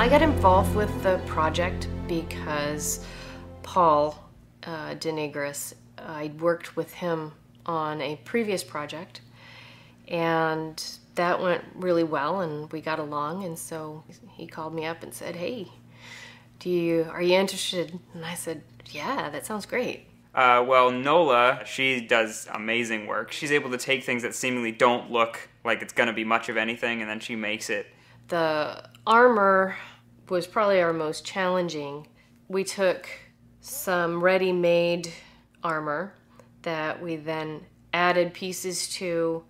I got involved with the project because Paul Denigris, I'd worked with him on a previous project, and that went really well and we got along, and so he called me up and said, hey, are you interested? And I said, yeah, that sounds great. Well, Nola, she does amazing work. She's able to take things that seemingly don't look like it's going to be much of anything, and then she makes it. The armor was probably our most challenging. We took some ready-made armor that we then added pieces to,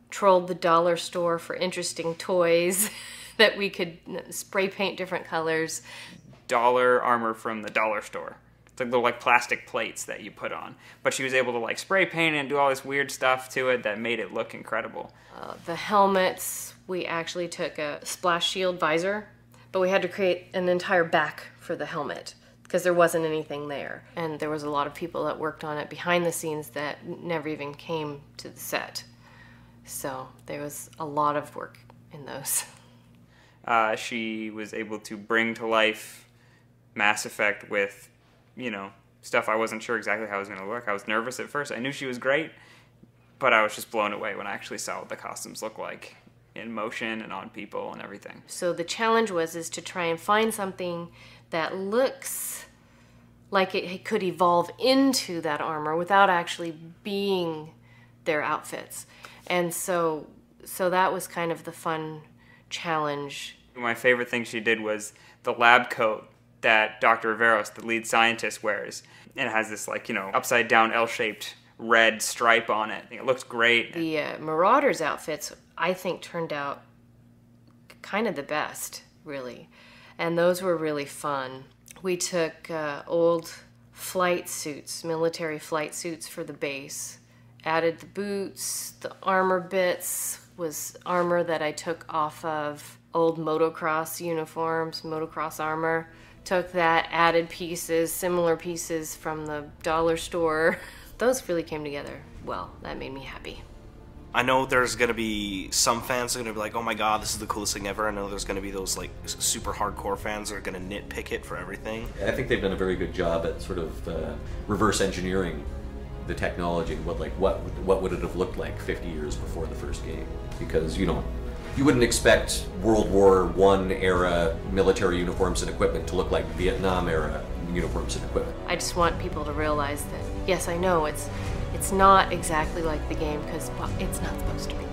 trolled the dollar store for interesting toys that we could spray paint different colors. Dollar armor from the dollar store. It's like little plastic plates that you put on. But she was able to spray paint it and do all this weird stuff to it that made it look incredible. The helmets, we actually took a splash shield visor, but we had to create an entire back for the helmet because there wasn't anything there. And there was a lot of people that worked on it behind the scenes that never even came to the set. So there was a lot of work in those. She was able to bring to life Mass Effect with, stuff I wasn't sure exactly how it was going to look. I was nervous at first. I knew she was great, but I was just blown away when I actually saw what the costumes look like in motion and on people and everything. So the challenge is to try and find something that looks like it could evolve into that armor without actually being their outfits. And so that was kind of the fun challenge. My favorite thing she did was the lab coat that Dr. Riveros, the lead scientist, wears. And it has this upside down L-shaped red stripe on it. It looks great. The Marauders outfits, I think, turned out kind of the best, really. And those were really fun. We took old flight suits, military flight suits for the base, added the boots, the armor bits was armor that I took off of old motocross uniforms, motocross armor. Took that, added pieces, similar pieces from the dollar store. Those really came together well. That made me happy. I know there's going to be some fans that are going to be like, oh my god, this is the coolest thing ever. I know there's going to be those super hardcore fans that are going to nitpick it for everything. I think they've done a very good job at sort of reverse engineering the technology and what would it have looked like 50 years before the first game. Because, you wouldn't expect World War I era military uniforms and equipment to look like Vietnam era uniforms and equipment. I just want people to realize that, yes, I know it's not exactly like the game because it's not supposed to be.